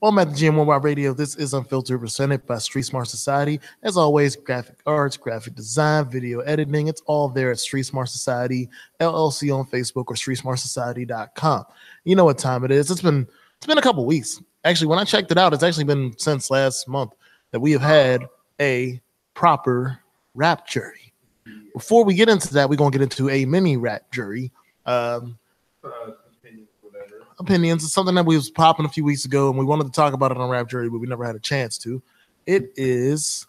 Welcome at the GM1Y Radio. This is Unfiltered, presented by Street Smart Society. As always, graphic arts, graphic design, video editing, it's all there at Street Smart Society, LLC on Facebook or streetsmartsociety.com. You know what time it is. It's been a couple weeks. Actually, when I checked it out, it's actually been since last month that we have had a proper rap jury. Before we get into that, we're going to get into a mini rap jury. Opinions is something that we was popping a few weeks ago, and we wanted to talk about it on Rap Jury, but we never had a chance to. It is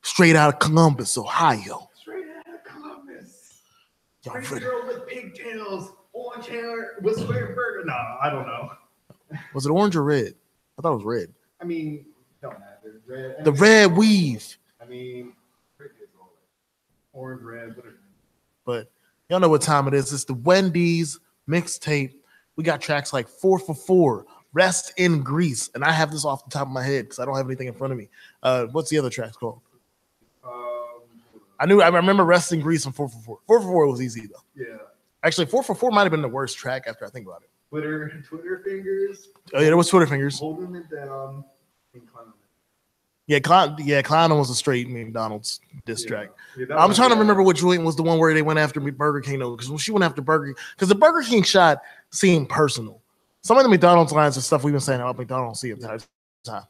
straight out of Columbus, Ohio. Straight out of Columbus. Crazy girl with pigtails, orange hair, with square burger. No, I don't know. Was it orange or red? I thought it was red. I mean, don't matter. Red. The red weave. I mean, orange, red, whatever. But y'all know what time it is. It's the Wendy's mixtape. We got tracks like 4 for 4, Rest in Grease, and I have this off the top of my head because I don't have anything in front of me. What's the other track called? I remember Rest in Grease and 4 for 4. 4 for 4 was easy though. Yeah. Actually, 4 for 4 might have been the worst track after I think about it. Twitter fingers. Oh yeah, there was Twitter fingers. Holding it down and climbing. Yeah, Clown was a straight McDonald's diss track. Yeah, I'm trying to remember which joint was the one where they went after Burger King though, because when she went after Burger King, because the Burger King shot seemed personal. Some of the McDonald's lines and stuff we've been saying about McDonald's the entire time.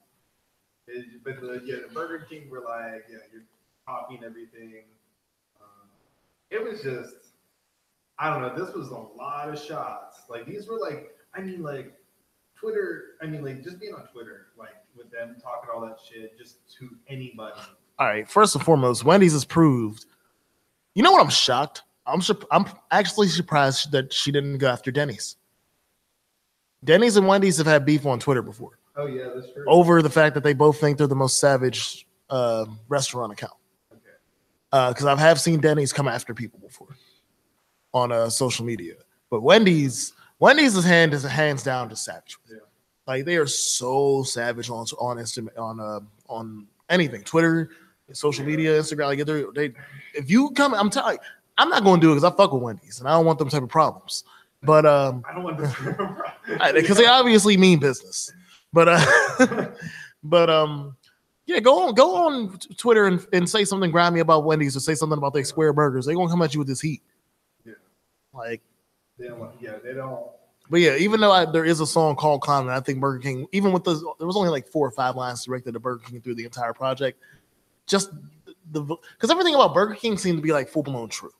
But the Burger King were like, you're copying everything. It was just, I don't know. This was a lot of shots. Like these were Twitter. Just being on Twitter, like with them talking all that shit, just to anybody. All right. First and foremost, Wendy's has proved. You know what? I'm shocked. I'm actually surprised that she didn't go after Denny's. Denny's and Wendy's have had beef on Twitter before. Oh yeah, that's true. Over the fact that they both think they're the most savage restaurant account. Okay. Because I have seen Denny's come after people before on social media, but Wendy's is hands down just savage. Yeah. Like they are so savage on Instagram, on anything, Twitter, social media, Instagram. Like they if you come, I'm telling you, I'm not going to do it because I fuck with Wendy's and I don't want them type of problems. But I don't want them type of problems because they obviously mean business. But yeah, go on Twitter and say something grimy about Wendy's or say something about their square burgers. They're gonna come at you with this heat. Yeah, like they don't. But yeah, even though there is a song called Clown, and I think Burger King, even with there was only like 4 or 5 lines directed to Burger King through the entire project. Just because everything about Burger King seemed to be like full blown true.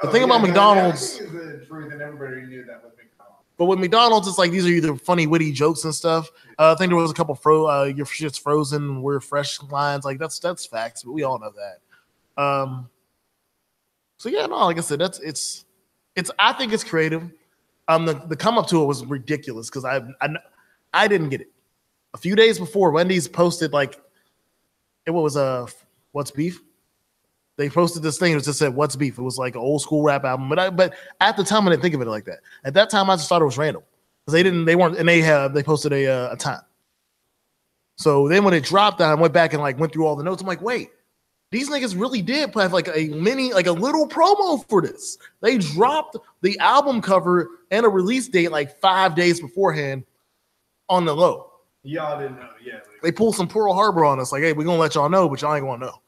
The thing about McDonald's, is the truth, and everybody knew that with McDonald's. But with McDonald's, it's like these are either funny, witty jokes and stuff. I think there was a couple your shit's frozen, we're fresh lines. Like that's facts, but we all know that. So yeah, no, like I said, it's. I think it's creative. The come up to it was ridiculous because I didn't get it. A few days before, Wendy's posted like it was what's beef. They posted this thing that just said "What's beef." It was like an old school rap album, but at the time I didn't think of it like that. At that time, I just thought it was random because they posted a time. So then when it dropped, I went back and went through all the notes. I'm like, wait, these niggas really did have like a little promo for this. They dropped the album cover and a release date like 5 days beforehand on the low. Y'all didn't know, yeah. They pulled some Pearl Harbor on us, like, hey, we're gonna let y'all know, but y'all ain't gonna know.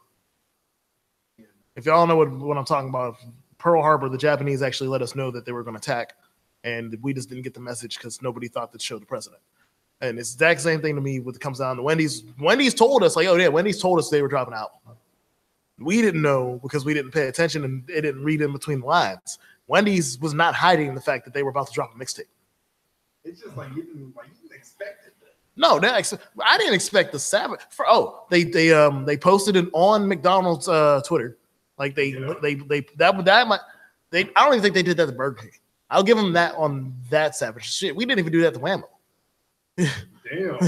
If y'all know what I'm talking about, Pearl Harbor, the Japanese actually let us know that they were going to attack, and we just didn't get the message because nobody thought to show the president. And it's the exact same thing to me when it comes down to Wendy's. Wendy's told us, Wendy's told us they were dropping out. We didn't know because we didn't pay attention and they didn't read in between the lines. Wendy's was not hiding the fact that they were about to drop a mixtape. It's just like you didn't expect it. No, I didn't expect the savage. They posted it on McDonald's Twitter. Like I don't even think they did that to Burger King. I'll give them that on that savage shit. We didn't even do that to Whammo. Damn.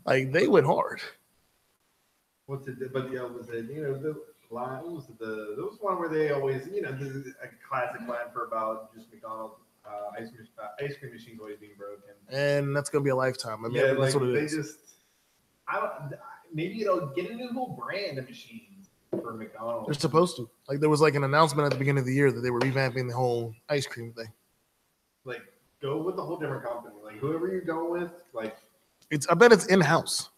Like they went hard. What's it? But yeah, was it? The line. What was it? There was one where they always, a classic line for about just McDonald's ice cream machines always being broken. And that's gonna be a lifetime. I mean, yeah, that's what it is. Just, maybe get a new whole brand of machines for McDonald's. They're supposed to. Like there was an announcement at the beginning of the year that they were revamping the whole ice cream thing. go with a whole different company. Like whoever you go with, like I bet it's in house.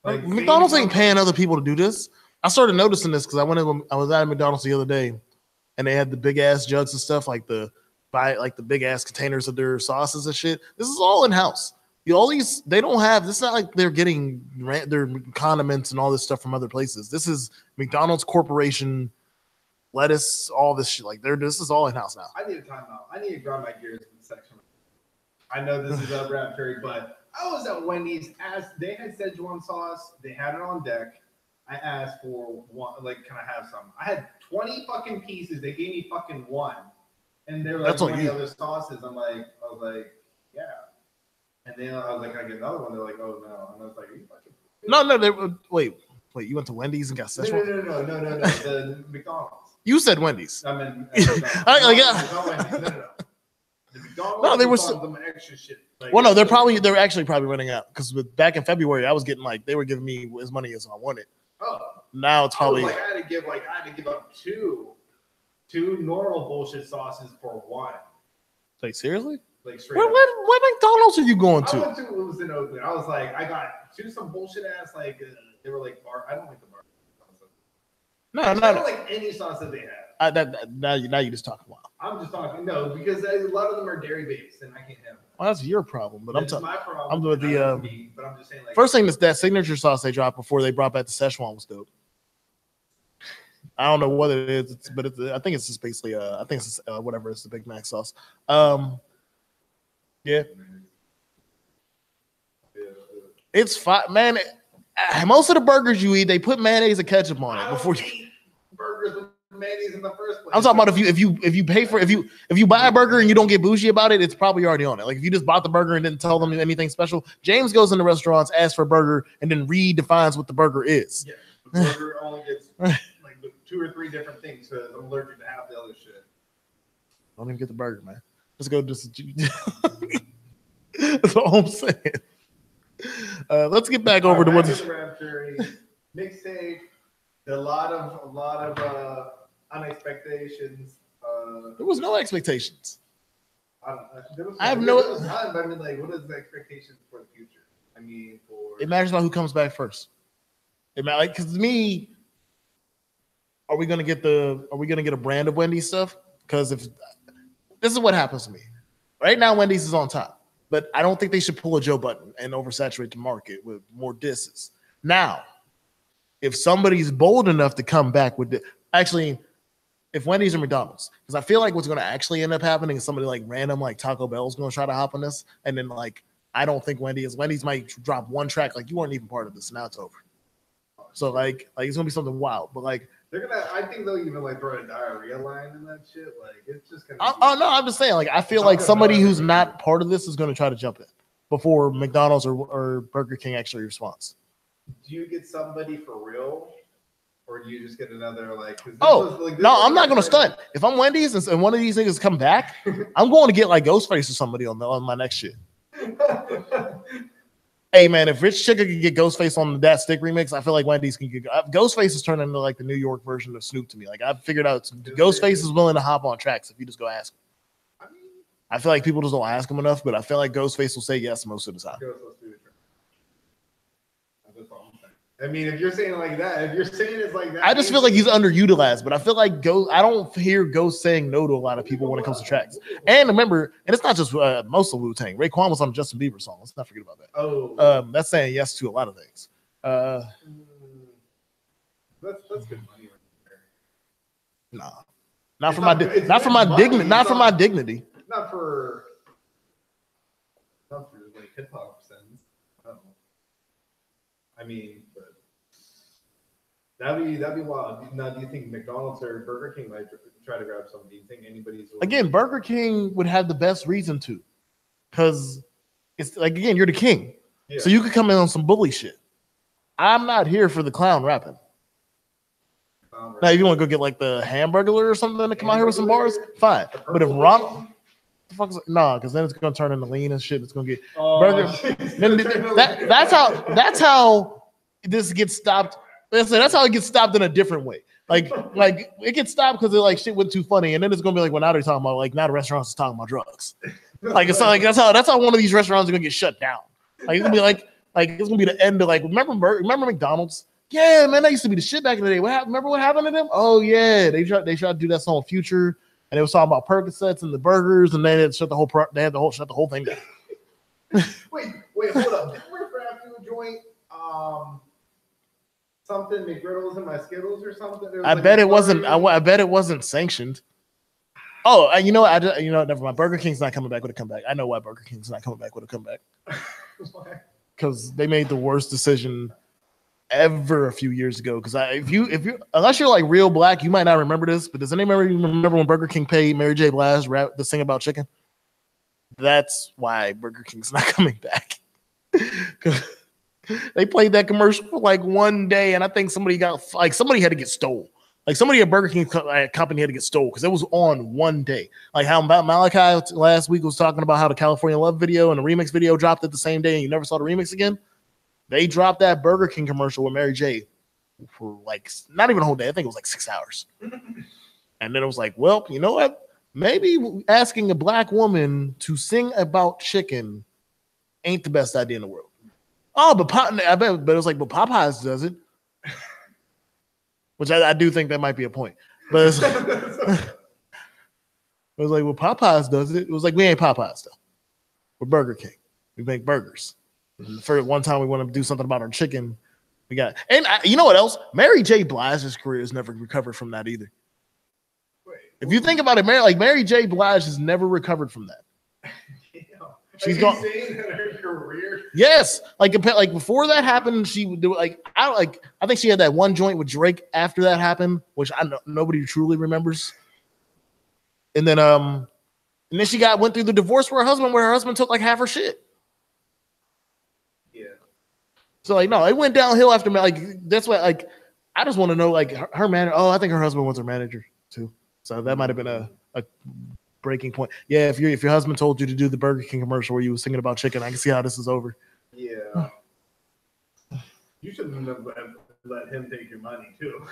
Like McDonald's ain't paying other people to do this. I started noticing this because I was at McDonald's the other day, and they had the big ass jugs and stuff like the big ass containers of their sauces and shit. This is all in house. All these they don't have. This is not like they're getting their condiments and all this stuff from other places. This is McDonald's Corporation, lettuce, all this shit. Like this is all in house now. I need a timeout. I need to grind my gears in the section. I know this is a rap theory, but I was at Wendy's. They had Szechuan sauce. They had it on deck. I asked for one. Like, can I have some? I had 20 fucking pieces. They gave me fucking one, and they were like, That's on you. Other sauces. I was like, yeah. And then I was like, can I get another one? They're like, oh no. And I was like, are you fucking? No. Wait. You went to Wendy's and got Szechuan? No. The McDonald's. You said Wendy's. I mean, No. The McDonald's. No, they were some extra shit. Like, well, no, they're actually probably running out because back in February I was getting they were giving me as money as I wanted. Oh. Now it's probably I had to give up two normal bullshit sauces for one. Like seriously? Like straight up. What McDonald's are you going to? I went to it was in Oakland. I was like, I got some bullshit ass they were like bar. I don't like the bar. I don't like any sauce that they have. Now you just talking wild. I'm just talking because a lot of them are dairy based and I can't have them. Well, that's your problem, but It's my problem. I'm doing but I'm just saying first thing that signature sauce they dropped before they brought back the Szechuan was dope. I don't know what it is, but I think it's just basically I think it's whatever, it's the Big Mac sauce. Yeah. It's fine, man. Most of the burgers you eat, they put mayonnaise and ketchup on it before you eat burgers with mayonnaise in the first place. I'm talking about if you pay for if you buy a burger and you don't get bougie about it, it's probably already on it. Like if you just bought the burger and didn't tell them anything special. James goes into restaurants, asks for a burger, and then redefines what the burger is. Yeah, the burger only gets like 2 or 3 different things because I'm allergic to half the other shit. Don't even get the burger, man. Let's go just that's all I'm saying. Let's get back over to what's mixtape. A lot of unexpectations. There was no expectations. I have no. I mean, like, what is the expectations for the future? I mean, it matters about who comes back first. It matters because to me, are we gonna get a brand of Wendy's stuff? Because if this is what happens to me, right now Wendy's is on top. But I don't think they should pull a Joe Button and oversaturate the market with more disses. Now, if somebody's bold enough to come back with if Wendy's or McDonald's, because I feel like what's going to actually end up happening is somebody like random like Taco Bell is going to try to hop on this, and then I don't think Wendy's might drop one track like you weren't even part of this. Now it's over. So like it's gonna be something wild, but I think they'll even throw a diarrhea line in that shit. Like it's just gonna. Oh no, I'm just saying. I feel like somebody who's not part of this is going to try to jump in before McDonald's or Burger King actually responds. Do you get somebody for real, or do you just get another no, I'm not going to stunt. If I'm Wendy's and one of these niggas come back, I'm going to get Ghostface or somebody on my next shit. Hey man, if Rich Chicken can get Ghostface on that Stick remix, I feel like Wendy's can get Ghostface is turning into the New York version of Snoop to me. I've figured out Ghostface is willing to hop on tracks if you just go ask him. I feel like people just don't ask him enough, but I feel like Ghostface will say yes most of the time. I mean, if you're saying it like that, I just feel like he's underutilized. But I feel like I don't hear Ghost saying no to a lot of people when it comes to tracks. And remember, and it's not just most of Wu-Tang. Raekwon was on a Justin Bieber song. Let's not forget about that. Oh, that's saying yes to a lot of things. That's good money right there. Nah, not for my dignity. Not for hip hop sense. I mean, but that'd be wild. Now, do you think McDonald's or Burger King might try to grab some? Do you think anybody's again? Burger King would have the best reason to, because it's again, you're the king, so you could come in on some bully shit. I'm not here for the clown rapping. Now, if you want to go get the Hamburglar or something to come out here with some bars, fine. But if Ron, because then it's gonna turn into lean and shit. It's gonna get burger. That's how this gets stopped. That's how it gets stopped in a different way. It gets stopped because shit went too funny, and then it's gonna be well, now they're talking about now the restaurants is talking about drugs. Like it's like that's how one of these restaurants are gonna get shut down. Like it's gonna be like it's gonna be the end of like remember McDonald's? Yeah, man, that used to be the shit back in the day. Remember what happened to them? Oh yeah, they tried to do that song Future, and it was talking about Percocets and the burgers, and they had to shut the whole thing down. wait, hold up. Didn't we grab you a joint? Something McGriddles and my Skittles or something. I bet it wasn't. I bet it wasn't sanctioned. Oh, you know what? Never mind. Burger King's not coming back with a comeback. I know why Burger King's not coming back with a comeback. Because they made the worst decision ever a few years ago. Because if you unless you're like real black, you might not remember this. But does anybody remember when Burger King paid Mary J. Blige to sing about chicken? That's why Burger King's not coming back. They played that commercial for like one day, and I think somebody had to get stole. Like somebody at Burger King company had to get stole because it was on one day. Like how Malachi last week was talking about how the California Love video and the remix video dropped it the same day, and you never saw the remix again. They dropped that Burger King commercial with Mary J. for like not even a whole day. I think it was like 6 hours. And then it was like, well, you know what? Maybe asking a black woman to sing about chicken ain't the best idea in the world. Oh, but it was like, but Popeyes does it. Which I do think that might be a point. But it was like, well, Popeyes does it. It was like, we ain't Popeyes, though. We're Burger King. We make burgers. And for one time we want to do something about our chicken. We got, and you know what else? Mary J. Blige's career has never recovered from that either. If you think about it, Mary J. Blige has never recovered from that. She's gone. Her career? Yes, like before that happened, she would do I think she had that one joint with Drake after that happened, which nobody truly remembers. And then she went through the divorce for her husband, where her husband took like half her shit. Yeah. So no, it went downhill after that's why I just want to know her manager. Oh, I think her husband was her manager too. So that might have been a breaking point. Yeah, if your husband told you to do the Burger King commercial where you were singing about chicken, I can see how this is over. Yeah. You shouldn't have let him take your money too.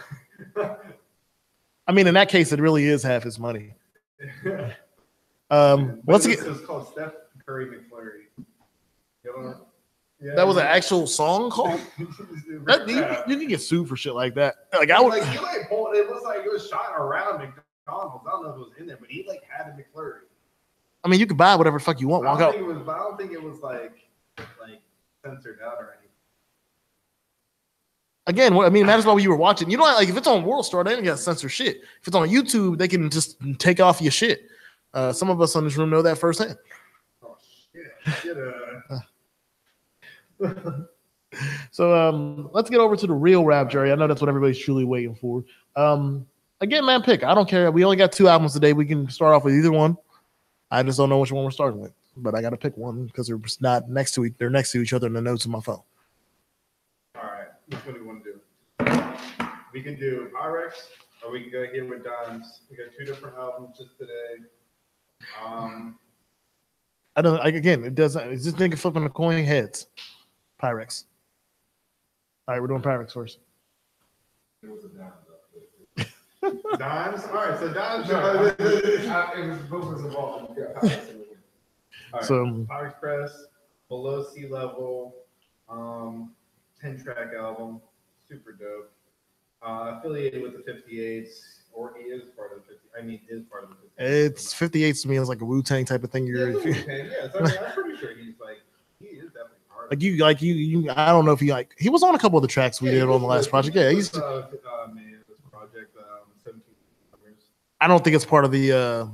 I mean, in that case, it really is half his money. Let's get. It was called Steph Curry McFlurry. That was an actual song called. You can get sued for shit like that. It was shot around McDonald's. I don't know if it was in there, but he had a McFlurry. I mean, you can buy whatever the fuck you want. Walk out. I don't think it was like censored out or anything. Again, it matters about what you were watching. You know, if it's on World Star, they don't got censor shit. If it's on YouTube, they can just take off your shit. Some of us on this room know that firsthand. Oh shit! So let's get over to the real rap, Jerry. I know that's what everybody's truly waiting for. Again, man, pick. I don't care. We only got 2 albums today. We can start off with either one. I just don't know which one we're starting with. But I got to pick one because they're not next to they're next to each other in the notes of my phone. All right. Which one do you want to do? We can do Pyrex, or we can go here with Dimes. We got 2 different albums just today. I don't. Again, it doesn't. It's just nigga flipping the coin heads. Pyrex. All right, we're doing Pyrex first. It was a Dimes. Dimes? All right, so Dimes. It was both was involved. Yeah. Right. So Pyrex Press, Below Sea Level, 10-track album, super dope. Affiliated with the 58s, or he is part of the 50. I mean, is part of the 58s. It's 58s to me. It's like a Wu-Tang type of thing. Yeah, I'm pretty sure he is definitely part of it. You. I don't know if he was on a couple of the tracks we did on the last project. Yeah, he's. I don't think it's part of the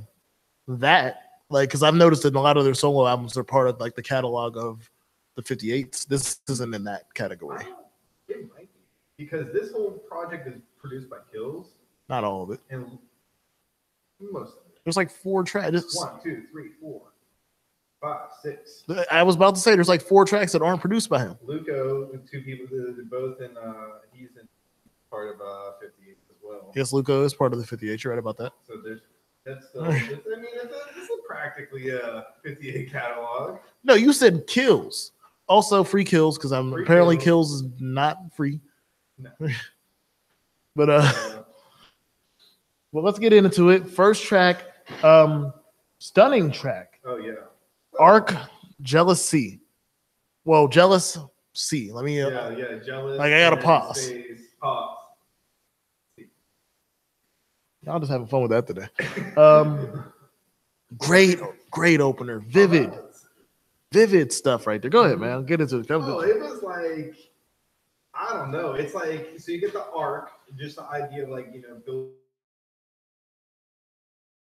because I've noticed that in a lot of their solo albums they're part of the catalog of the 58s. This isn't in that category. It might be because this whole project is produced by Kills. Not all of it. And most of it. There's 4 tracks. 1, 2, 3, 4, 5, 6. I was about to say there's 4 tracks that aren't produced by him. Luco, 2 people, both in. He's in part of 58 as well. Yes, Luco is part of the 58. You're right about that. So that's it's practically a 58 catalog. No, you said Kills. Also free Kills because apparently Kills is not free. No. But well, let's get into it. First track, stunning track. Oh yeah. Arc Jealousy. Well, Jealous C. Let me. Yeah, jealous. Like I gotta and pause. Space, pause. Y'all just having fun with that today. Great opener. Vivid stuff right there. Go ahead, man. Get into it. Oh, it was like, I don't know. It's like, so you get the arc, just the idea of like, build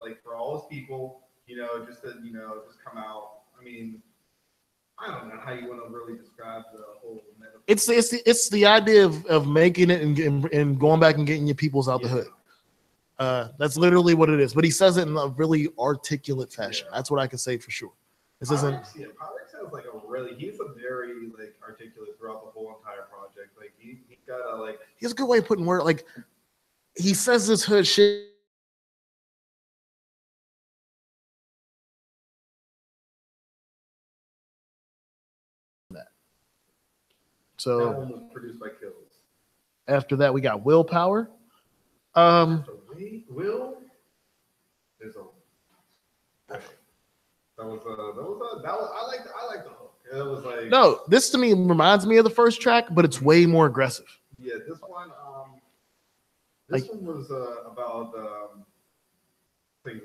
like for all his people, just to, just come out. I mean, I don't know how you want to really describe the whole metaphor. It's the idea of making it and going back and getting your peoples out the hood. That's literally what it is. But he says it in a really articulate fashion. Yeah. That's what I can say for sure. This isn't. Pyrex has like he's a very like articulate throughout the whole entire project. Like he got a like. He has a good way of putting word. Like he says this hood shit. So that one was produced by Kills. After that, we got Willpower. Will. There's a. That was I like the hook. It was like no. This to me reminds me of the first track, but it's way more aggressive. Yeah, this one was about things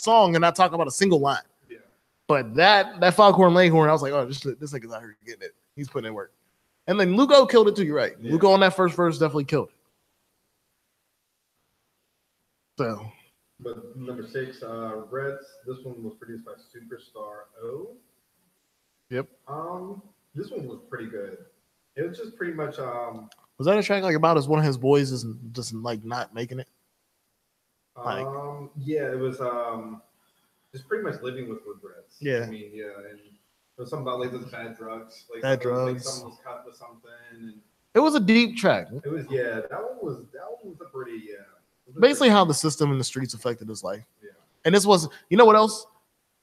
song and not talk about a single line. Yeah. But that Foghorn Leghorn, I was like, oh, this nigga's out here getting it. He's putting in work. And then Lugo killed it too. You're right. Yeah. Lugo on that first verse definitely killed it. So. But number 6, Reds. This one was produced by Superstar O. Yep. This one was pretty good. It was just pretty much. Was that a track like about as one of his boys is just like not making it? Like, yeah, it was just pretty much living with regrets. Yeah. I mean, yeah, and it was something about like those bad drugs. Like bad drugs. Like someone was cut with something, and it was a deep track. It was that one was a pretty Basically, how the system in the streets affected his life. Yeah. And this was, you know what else?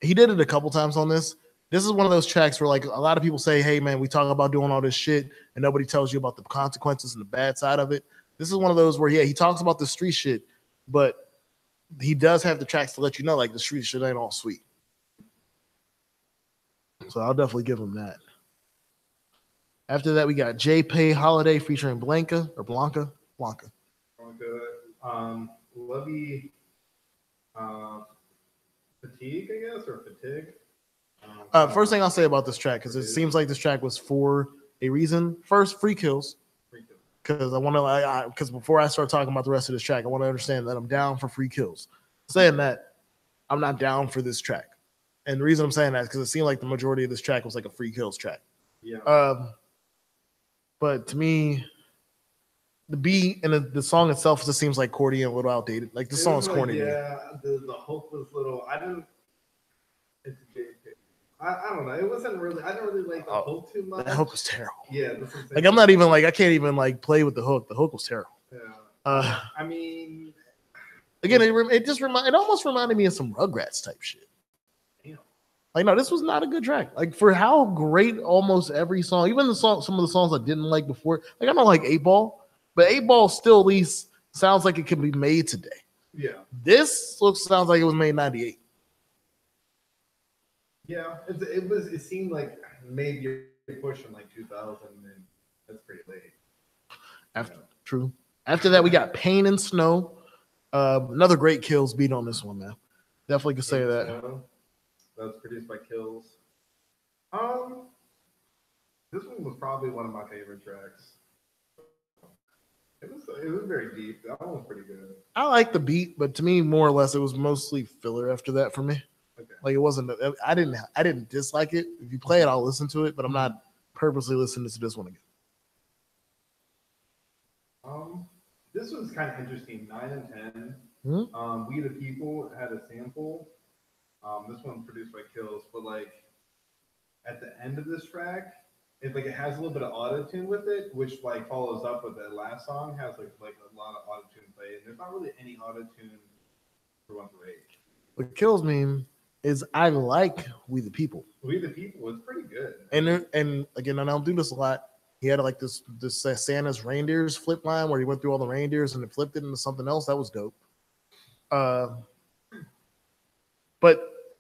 He did it a couple times on this. This is one of those tracks where like a lot of people say, hey man, we talk about doing all this shit and nobody tells you about the consequences and the bad side of it. This is one of those where, yeah, he talks about the street shit, but he does have the tracks to let you know like the street shit ain't all sweet. So I'll definitely give him that. After that, we got J-Pay Holiday featuring Blanca. Levy Fatigue, I guess, or Fatigue. First thing I'll say about this track, because it seems like this track was for a reason. First, free kills. Because I want to, because before I start talking about the rest of this track, I want to understand that I'm down for free kills. Saying that, I'm not down for this track. And the reason I'm saying that is because it seemed like the majority of this track was like a free kills track. Yeah. But to me, the beat and the song itself just seems like corny and a little outdated. Like the song is corny. Yeah, the hook was little. I don't know. It wasn't really. I don't really like the hook too much. That hook was terrible. Yeah. Like I'm not even like I can't even like play with the hook. The hook was terrible. Yeah. I mean, again, it almost reminded me of some Rugrats type shit. Damn. Like no, this was not a good track. Like for how great almost every song, even some of the songs I didn't like before. Like I don't like 8 Ball. But 8 Ball still at least sounds like it could be made today. Yeah. This sounds like it was made in 98. Yeah, it seemed like maybe you're pushing like 2000, and that's pretty late. True. After that, we got Pain and Snow. Another great Kills beat on this one, man. Definitely could say that. That was produced by Kills. This one was probably one of my favorite tracks. It was very deep. That one was pretty good. I like the beat, but to me, more or less, it was mostly filler after that for me. Okay. Like it wasn't. I didn't dislike it. If you play it, I'll listen to it, but I'm not purposely listening to this one again. This was kind of interesting. 9 and 10. Mm-hmm. We the People had a sample. This one produced by Kills, but like at the end of this track. It has a little bit of auto-tune with it, which like follows up with that last song, has like a lot of auto-tune played. And there's not really any auto-tune for 1 through 8. What kills me is I like We the People. We the People was pretty good. And again, I don't do this a lot. He had like this Santa's reindeers flip line where he went through all the reindeers and it flipped it into something else. That was dope. But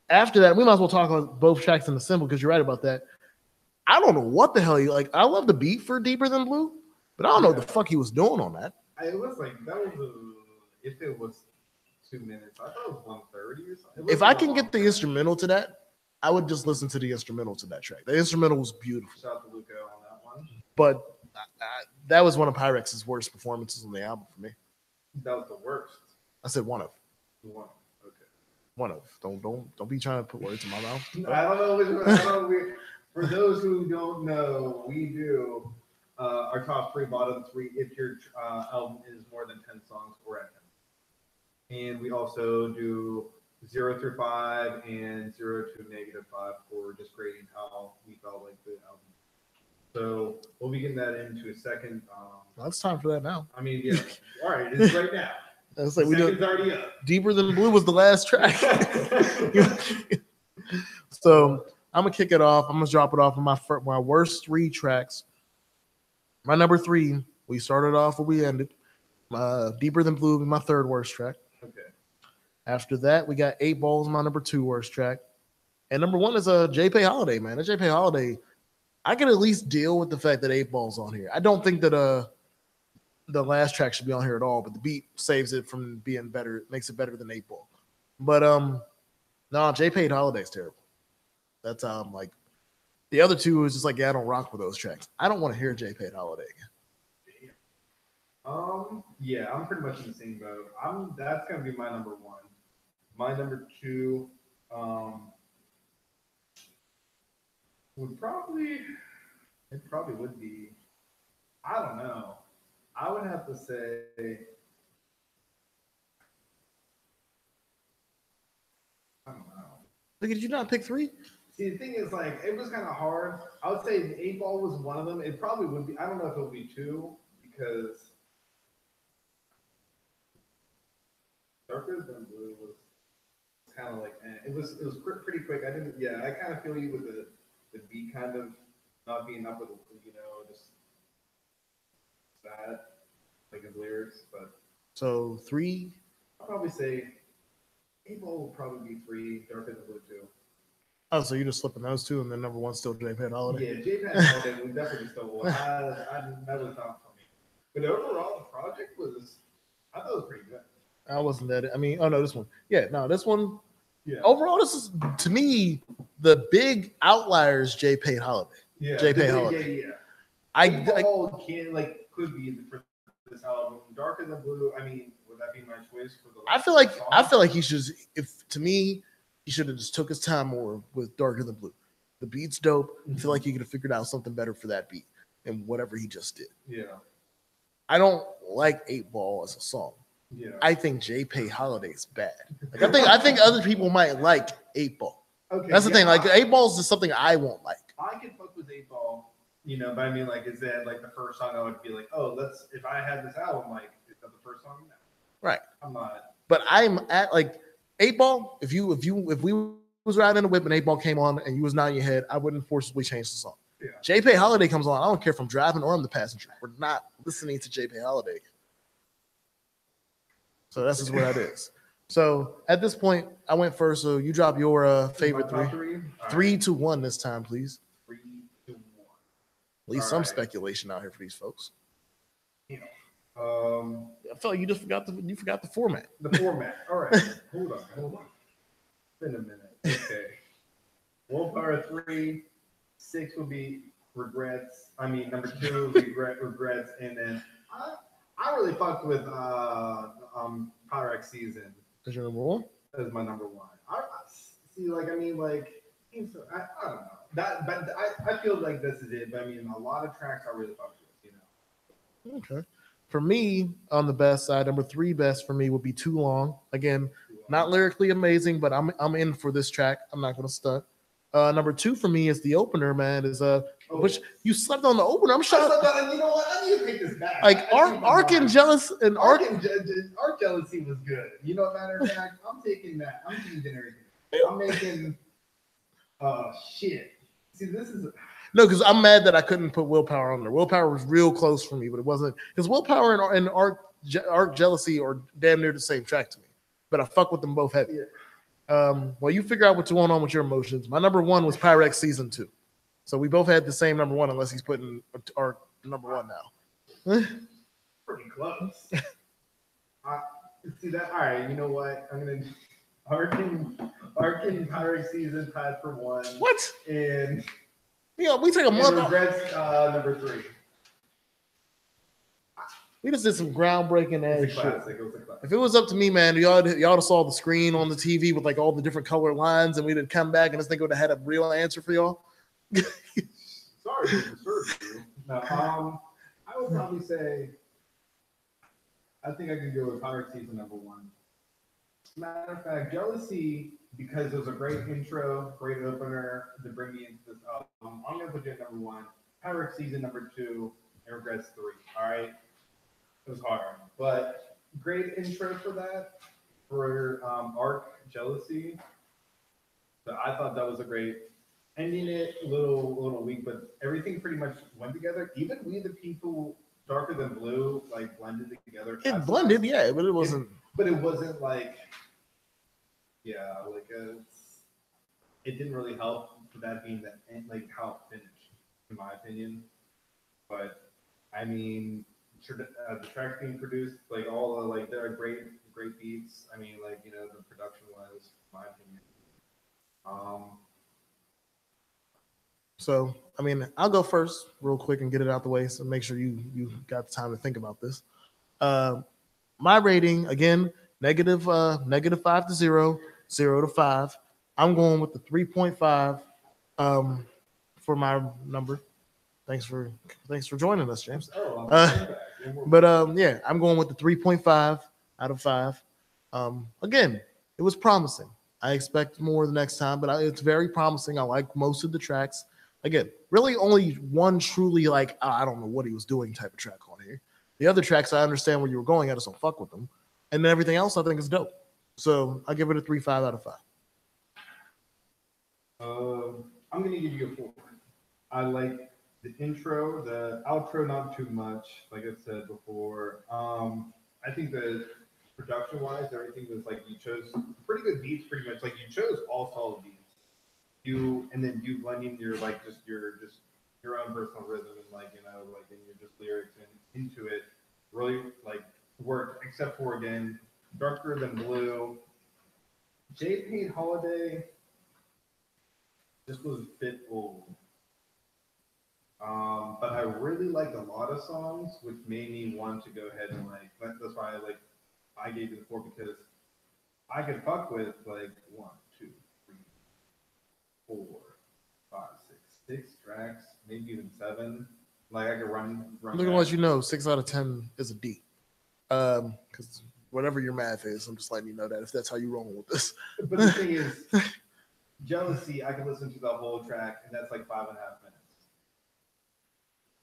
after that, we might as well talk about both tracks in the simple because you're right about that. I don't know what the hell he like. I love the beat for Deeper Than Blue, but I don't know what the fuck he was doing on that. It was like that was if it was 2 minutes, I thought it was 1:30 or something. If I can get the instrumental to that, I would just listen to the instrumental to that track. The instrumental was beautiful. Shout out to Luca on that one. But that was one of Pyrex's worst performances on the album for me. That was the worst. I said one of. One. Okay. One of. Don't be trying to put words in my mouth. I don't know. For those who don't know, we do our top 3, bottom 3 if your album is more than 10 songs or at 10. And we also do 0 through 5 and 0 to -5 for just grading how we felt like the album. So we'll be getting that into a second. Well, it's time for that now. I mean, yeah. All right, it's right now. It's like already up. Deeper Than Blue was the last track. So I'm gonna kick it off. I'm gonna drop it off on my worst 3 tracks. My number 3, we started off where we ended. Deeper Than Blue, my 3rd worst track. Okay. After that, we got 8 Balls, my number 2 worst track. And number 1 is a J-Pay Holiday, man. A J-Pay Holiday, I can at least deal with the fact that 8 Ball's on here. I don't think that the last track should be on here at all, but the beat saves it from being better. It makes it better than 8 Ball. But No, J Paid Holiday's terrible. That's like the other two is just like, yeah, I don't rock with those tracks. I don't want to hear J Paid Holiday again. Yeah, I'm pretty much in the same boat. That's gonna be my number one. My number two, would probably it probably would be. I don't know. I would have to say. I don't know. Look, did you not pick three? See, the thing is, like, it was kind of hard. I would say the 8 Ball was one of them. It probably would be. I don't know if it would be two because Darker Than Blue was kind of like it was pretty quick. I didn't. Yeah, I kind of feel you with the beat kind of not being up with just that like his lyrics. But So three. I'll probably say 8 Ball will probably be three. Darker Than Blue two. Oh, so you're just slipping those two, and then number one still J Paid Holiday. Yeah, J-Pan Holiday we definitely stole. That was not for me. But overall, the project was I thought it was pretty good. I wasn't that. I mean, oh no, this one. Yeah, no, this one. Yeah. Overall, this is to me the big outliers. J Paid Holiday. Yeah. J Paid Holiday. Yeah. I Could be for this album. Darker Than Blue. I mean, would that be my choice for the? I feel like he should. If to me, he should have just took his time more with Darker Than Blue. The beat's dope. I feel like he could have figured out something better for that beat and whatever he just did. Yeah. I don't like 8 Ball as a song. Yeah. I think J Pay Holiday is bad. Like, I think other people might like 8 Ball. Okay. That's the thing. Like 8 Ball is just something I won't like. I can fuck with 8 Ball, but I mean, like, is that like the first song I would be like, oh, if I had this album, like, is that the first song? No. Right. I'm not. But I'm at like 8 Ball. If we was riding in the whip and 8 Ball came on and you was nodding your head, I wouldn't forcibly change the song. Yeah. J Pay Holiday comes on. I don't care if I'm driving or I'm the passenger. We're not listening to J Pay Holiday. So that's just where that is. So at this point, I went first. So you drop your favorite three. 3-1 this time, please. 3-1. At least some speculation out here for these folks. Yeah. I felt like you forgot the format. The format. All right. Hold on. It's been a minute. Okay. Willpower 3, 6 will be regrets. I mean, number 2 will be regrets, and then I really fucked with Pyrex Season. Is your number one? That is my number one. I don't know. But I feel like this is it. But I mean, a lot of tracks I really fucked with. Okay. For me, on the best side, number 3 best for me would be Too Long. Again, not lyrically amazing, but I'm in for this track. I'm not gonna stunt. Number 2 for me is the opener, man. Which you slept on the opener. I'm shocked. You know what? I need to take this back. Like Arc Jealousy was good. You know, matter of fact, I'm taking that. I'm changing everything. I'm making. Shit. See, this is. No, because I'm mad that I couldn't put Willpower on there. Willpower was real close for me, but it wasn't because Willpower and Arc Jealousy are damn near the same track to me. But I fuck with them both heavy. Yeah. Well, you figure out what's going on with your emotions. My number 1 was Pyrex Season 2. So we both had the same number 1, unless he's putting our number 1 now. Pretty close. See that? All right. You know what? I'm gonna Arc and Pyrex Season tied for 1. What? And we take a month off. Regrets number 3. We just did some groundbreaking ass shit. It was a classic. If it was up to me, man, y'all saw the screen on the TV with like all the different color lines, and we'd have come back and this thing would have had a real answer for y'all. Sorry to disturb you. No, I would probably say I think I could go with Pyrex Season number 1. Matter of fact, Jealousy, because it was a great intro, great opener to bring me into this album. I'm gonna put you at number 1. Pyrex Season number 2, and Regrets 3. All right. It was hard, but great intro for that. For Arc Jealousy, so I thought that was a great ending. It a little weak, but everything pretty much went together. Even We the People, Darker Than Blue, like blended together. It blended, yeah, but it wasn't. It wasn't like, it didn't really help for that being like how it finished, in my opinion. But I mean. The track being produced, like all the there are great beats. I mean, the production was, in my opinion, So, I mean, I'll go first real quick and get it out the way. So make sure you got the time to think about this. Uh, my rating again, negative 5 to 0, 0 to 5. I'm going with the 3.5 um, for my number. Thanks for joining us, James. Oh, Uh, but yeah, I'm going with the 3.5 out of 5. Again, it was promising. I expect more the next time, but it's very promising. I like most of the tracks. Again, really only one truly like I don't know what he was doing type of track on here. The other tracks I understand where you were going. I just don't fuck with them, and then everything else I think is dope. So I give it a 3.5 out of 5. I'm gonna give you a 4. I like the intro, the outro, not too much. Like I said before, I think the production-wise, everything was like you chose pretty good beats, pretty much. Like you chose all solid beats. And then you blending your like just your own personal rhythm and like like and your just lyrics and into it really like worked. Except for again, darker than blue. J. Payne Holiday just was a bit old. But I really liked a lot of songs, which made me want to go ahead and like. That's why I gave it a 4 because I could fuck with like 1, 2, 3, 4, 5, 6 tracks, maybe even 7. Like I could run. I'm gonna let you know 6 out of 10 is a D. Because whatever your math is, I'm just letting you know that if that's how you roll with this. But the thing is, Jealousy, I can listen to the whole track, and that's like 5.5 minutes.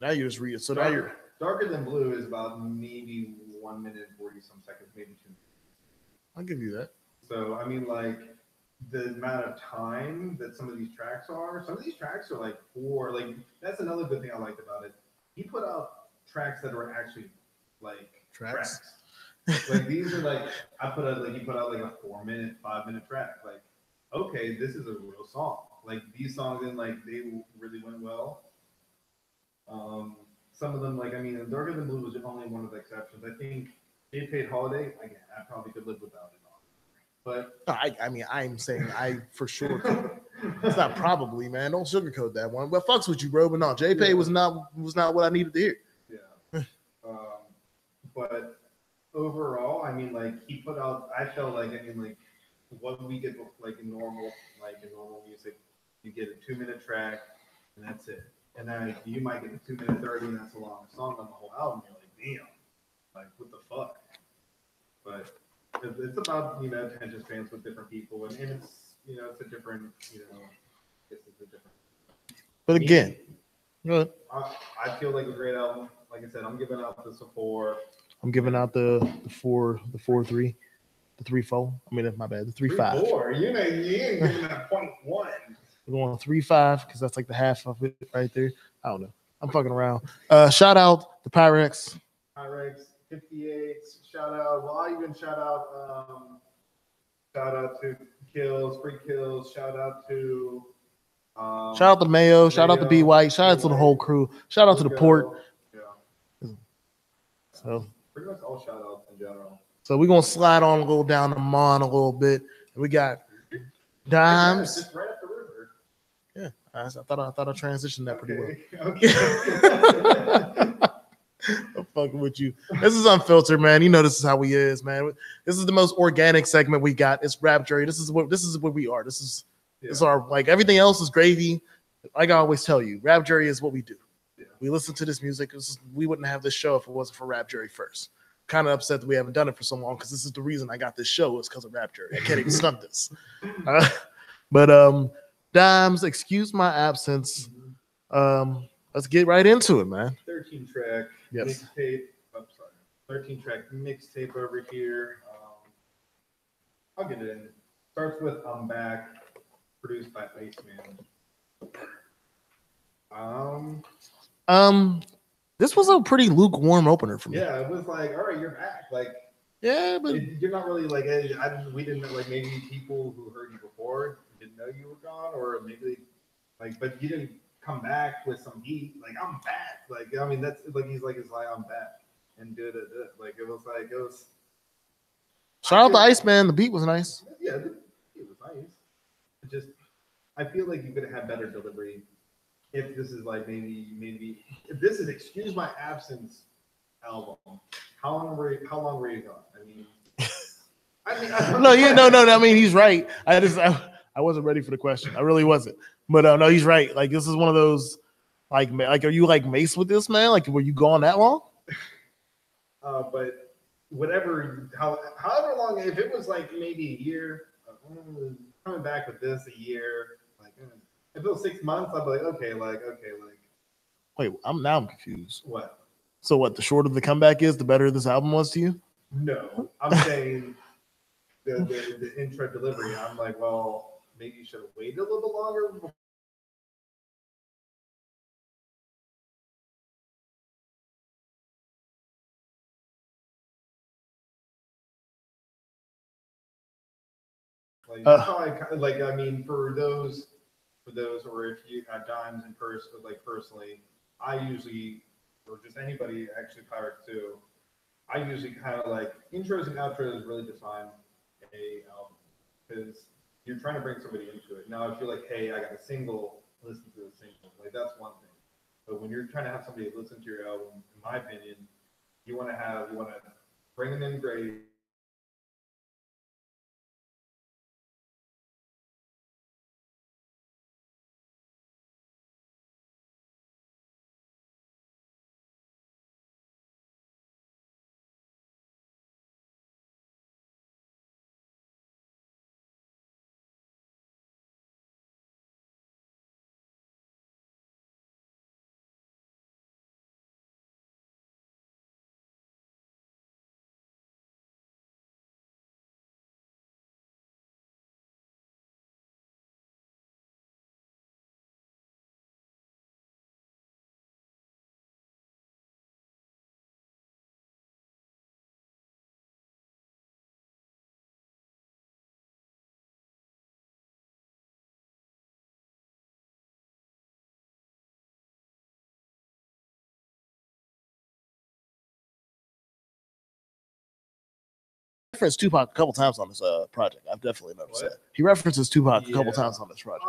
Now you just read it. So now you're Darker Than Blue is about maybe 1 minute and 40 some seconds, maybe 2 minutes. I'll give you that. So I mean, like the amount of time that some of these tracks are. Some of these tracks are like 4. Like that's another good thing I liked about it. He put out tracks that were actually like tracks. Like these are like he put out like a 4-minute, 5-minute track. Like okay, this is a real song. Like these songs and like they really went well. Some of them, like I mean, Darker Than Blue was only one of the exceptions. I think J. Paid Holiday, again, I probably could live without it. But I mean, I'm saying I for sure could. It's not probably, man. Don't sugarcoat that one. But fucks with you, bro. But no, JPay was not what I needed to hear. Yeah. But overall, I mean, like he put out. I felt like I mean, like what we get like in normal music, you get a 2-minute track, and that's it. And then you might get a 2-minute 30, and that's a long song on the whole album. You're like, damn, like what the fuck? But it's about attention spans with different people, and it's it's a different it's a different. But again, I feel like a great album. Like I said, I'm giving out this a 4. I'm giving out the 4.3, the 3.4. I mean, my bad, the 3.5. 4. You ain't giving that 0.1. We're going 3.5 because that's like the half of it right there. I don't know. I'm fucking around. Shout out the Pyrex. Pyrex 58. Shout out. Well, I even shout out to Kills, Free Kills. Shout out to Mayo. Shout out to B White. Shout out to the whole crew. Shout out to the port. Yeah. So pretty much all shout outs in general. So we're gonna slide on, go down the Mon a little bit. We got Dimes. Just right up the river. Yeah, I thought I transitioned that pretty well. Okay. I'm fucking with you. This is Unfiltered, man. You know this is how we is, man. This is the most organic segment we got. It's Rap Jury. This is what we are. This is our like everything else is gravy. Like I always tell you, Rap Jury is what we do. Yeah. We listen to this music. We wouldn't have this show if it wasn't for Rap Jury first. Kind of upset that we haven't done it for so long because this is the reason I got this show is because of Rap Jury. I can't even stunt this. But Dimes, excuse my absence. Let's get right into it, man. 13 track mixtape. I'm sorry. 13 track mixtape over here. I'll get it in. Starts with I'm Back, produced by Iceman. This was a pretty lukewarm opener for me. Yeah, it was like, all right, you're back. Like, yeah, but you're not really like, we didn't know, like maybe people who heard you before didn't know you were gone, or maybe like, but you didn't come back with some heat. Like, I'm back. Like, I mean, that's like he's like, I'm back, and like it was. Shout out to Iceman. The beat was nice. Yeah, it was nice. I feel like you could have had better delivery if this is like maybe if this is Excuse My Absence album, how long were you gone? No, yeah, no. I mean, he's right. I wasn't ready for the question. I really wasn't. But no, he's right. Like this is one of those. Are you like Mace with this man? Like, were you gone that long? But however long, if it was like maybe a year, coming back with this a year, like if it was 6 months, I'd be like, okay, Wait, I'm confused. what? So what? The shorter the comeback is, the better this album was to you. No, I'm saying the intro delivery. I'm like, well, maybe you should have waited a little bit longer. Like that's how I like. I mean, for those, or if you at times in person, like personally, I usually, or just anybody actually Pyrex too, I usually kind of like intros and outros really define a album because you're trying to bring somebody into it. Now, if you're like, hey, I got a single, listen to the single, like that's one thing. But when you're trying to have somebody listen to your album, in my opinion, you want to bring them in great. Referenced Tupac a couple times on this project. I've definitely noticed that. He references Tupac a couple Yeah. times on this project.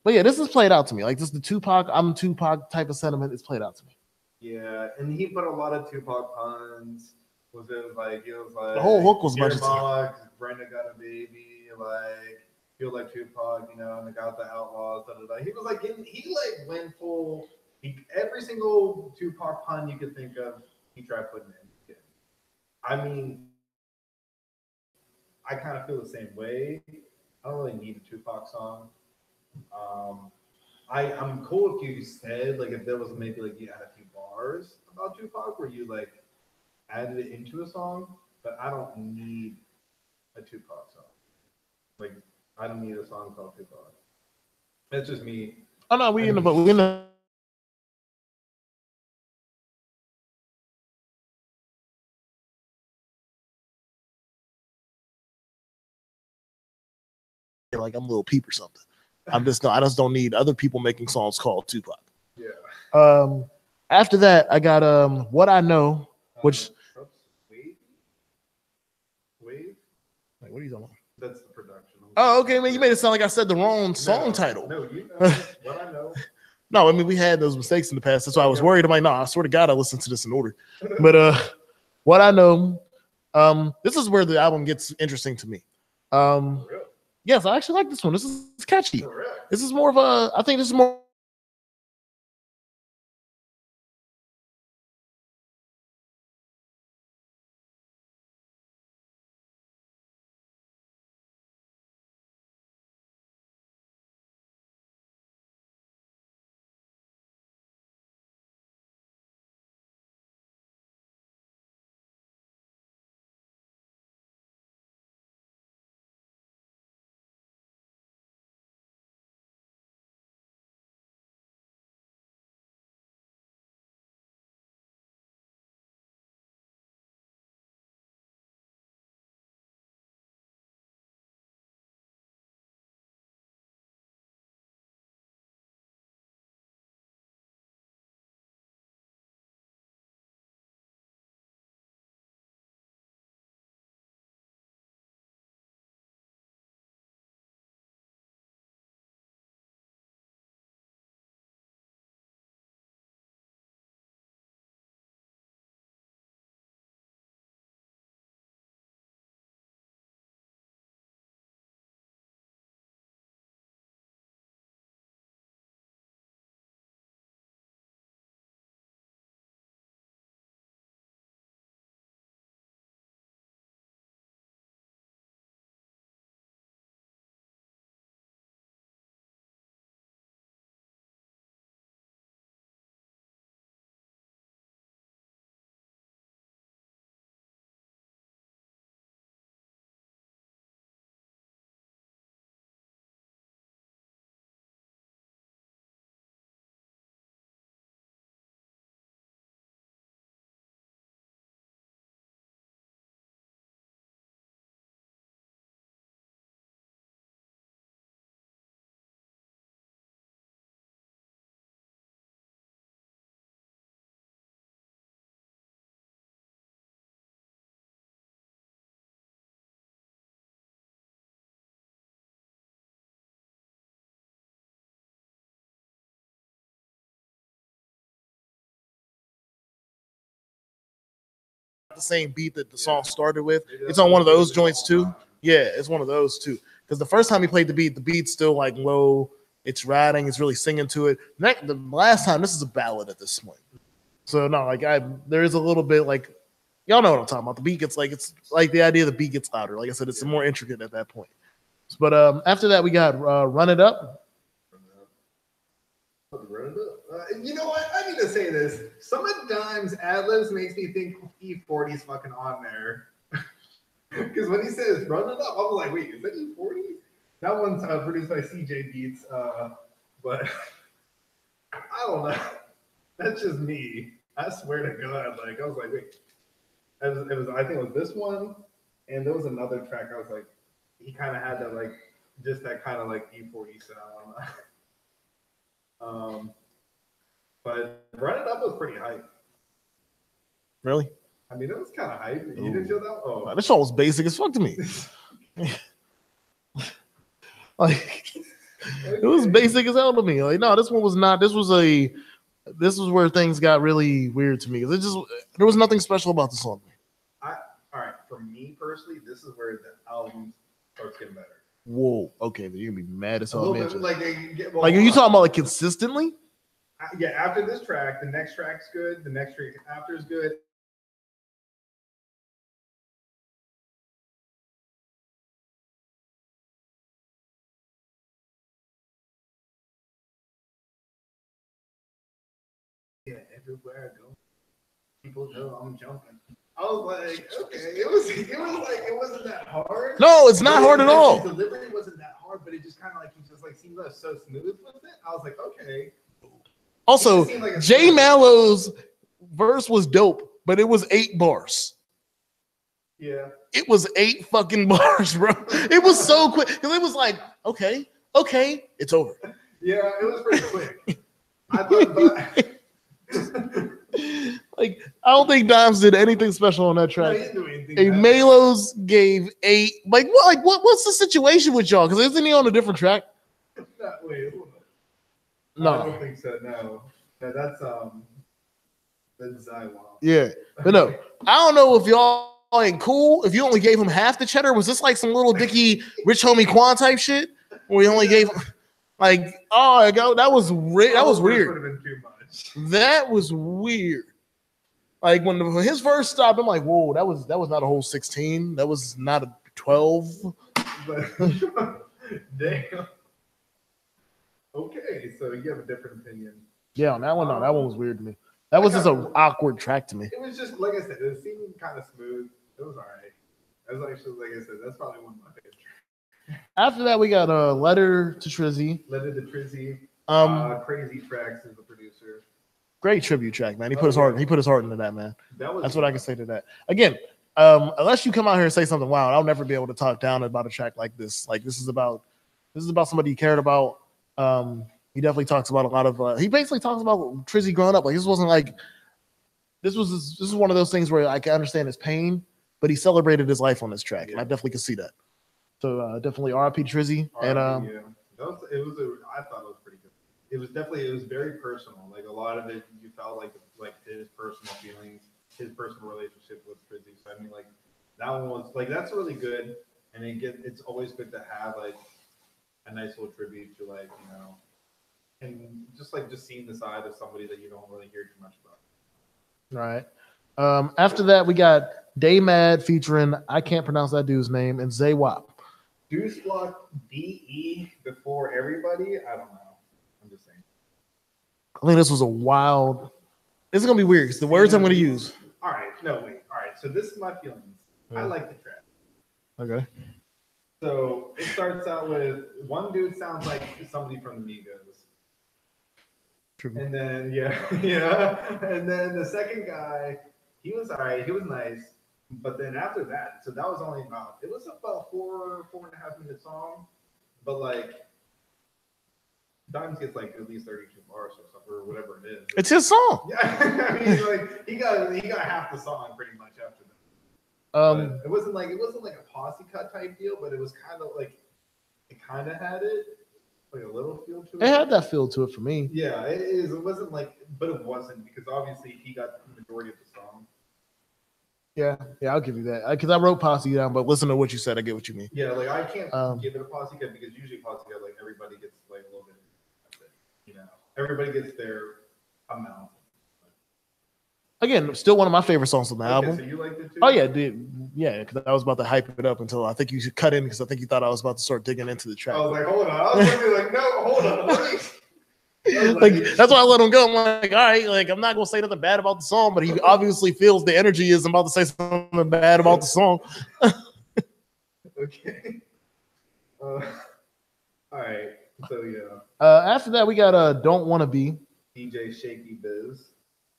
But yeah, this is played out to me. Like this is the Tupac, I'm Tupac type of sentiment is played out to me. Yeah, and he put a lot of Tupac puns. It was like The whole hook was a Dear bunch of Mama, Brenda got a baby, like feel like Tupac, and the got the outlaws. Da, da, da. He was like he like went full. Every single Tupac pun you could think of, he tried putting in. I mean, I kind of feel the same way. I don't really need a Tupac song. Um, I'm cool if you said like if there was maybe like you had a few bars about Tupac where you like added it into a song, but I don't need a Tupac song. Like I don't need a song called Tupac. That's just me. Oh no, we in the like I'm Lil Peep or something. I just don't need other people making songs called Tupac. Yeah. After that, I got What I Know, which Wave. Wave. like, what are you talking about? That's the production. Oh, okay, man. You made it sound like I said the wrong song title. No, you know what I know. No, I mean we had those mistakes in the past. That's why I was worried. I'm like, no, I swear to God, I listened to this in order. But What I Know, this is where the album gets interesting to me. Yes, I actually like this one. This is catchy. This is more of a. I think this is more. the same beat that the song started with. It's on one of those joints too. Yeah, it's one of those too. Because the first time he played the beat's still like low. It's riding. It's really singing to it. The last time, this is a ballad at this point. So no, like there is a little bit like y'all know what I'm talking about. The beat gets like it's like the idea the beat gets louder. Like I said, it's more intricate at that point. But after that, we got Run It Up. You know what? I need to say this. Some of Dime's ad-libs makes me think E40 is fucking on there. Because when he says "run it up," I'm like, wait, is that E40? That one's produced by CJ Beats. But I don't know. That's just me. I swear to God. Like I was like, wait. It was. I think it was this one, and there was another track. I was like, he kind of had that like, just that kind of like E40 sound. But Run It Up was pretty hype. Really? I mean, it was kind of hype. You didn't feel that? Oh, wow, this song was basic as fuck to me. Like, it was basic as hell to me. Like, no, this one was not. This was where things got really weird to me. There was nothing special about the song. All right, for me personally, this is where the album starts getting better. Whoa, okay, then you're gonna be mad as hell. Like are you talking about like consistently? Yeah, after this track, the next track's good. The next track after is good. Yeah, everywhere I go, people know I'm jumping. I was like, okay, it wasn't that hard. No, it's not hard at all. The delivery wasn't that hard, but it just kind of like he just like seemed like so smooth with it. I was like, okay. Also, like Jay Mallow's verse was dope, but it was 8 bars. Yeah. It was 8 fucking bars, bro. It was so quick because it was like, okay, it's over. Yeah, it was pretty quick. I thought, but. Like, I don't think Dimes did anything special on that track. No, he didn't do anything. Malos gave 8. What's the situation with y'all? Because isn't he on a different track? No, wait, hold on. No, I don't think so. No, that's Zywon. Yeah, but no, I don't know if y'all ain't cool. If you only gave him half the cheddar, was this like some little dicky rich homie Quan type shit? Where you only gave like, that was weird. That was weird. Would have been too much. That was weird. Like when his verse stopped, I'm like, whoa, that was not a whole 16. That was not a 12. But, damn. Okay, so you have a different opinion. Yeah, on that one, no, that one was weird to me. That was just an awkward track to me. It was just, like I said, it seemed kind of smooth. It was all right. That was actually, like I said, that's probably one of my favorite tracks. After that, we got a Letter to Trizzy. Letter to Trizzy. Crazy Tracks is the producer. Great tribute track, man. He put his heart into that, man. That's what I can say to that. Again, unless you come out here and say something wild, I'll never be able to talk down about a track like this. Like this is about somebody he cared about. He definitely talks about a lot of. He basically talks about Trizzy growing up. Like this wasn't like this is one of those things where I can understand his pain, but he celebrated his life on this track, and I definitely can see that. So definitely R.I.P. Trizzy. And I thought it was pretty good. It was very personal. Like a lot of it, you felt like his personal feelings, his personal relationship with Trizzy. So I mean, like that one was like that's really good, and it's always good to have like a nice little tribute to like and just seeing the side of somebody that you don't really hear too much about. Right. After that, we got Day Mad featuring I can't pronounce that dude's name and Zay Wap. Deuce Block DE before everybody. I don't know. I'm just saying. I think this was a wild. This is gonna be weird. It's the words I'm gonna use. All right. No, wait. All right. So this is my feelings. I like the track. Okay. So it starts out with one dude sounds like somebody from the Migos. True. And then yeah. And then the second guy, he was all right. He was nice. But then after that, so that was only about 4.5 minute song. But like Dimes gets like at least 32 bars or something or whatever it is. It's his song. Yeah, I mean like he got half the song pretty much after that. It wasn't like a posse cut type deal, but it was kind of like it kind of had like a little feel to it. It had that feel to it for me. Yeah, it is. It wasn't like, but it wasn't because obviously he got the majority of the song. Yeah, I'll give you that because I wrote Posse down, but listen to what you said. I get what you mean. Yeah, like I can't give it a Posse cut because usually Posse cut, like everybody gets like a little bit. That's it. You know, everybody gets their amount. Again, still one of my favorite songs on the album. So you liked it too? Oh yeah, yeah, because I was about to hype it up until I think you should cut in because I think you thought I was about to start digging into the track. I was like, hold on. I was gonna be like, no, hold on. Let me. Like that's why I let him go. I'm like, all right, like I'm not gonna say nothing bad about the song, but he obviously feels the energy is about to say something bad about the song. Okay. All right. So yeah. After that, we got "Don't Wanna Be." DJ Shaky Biz,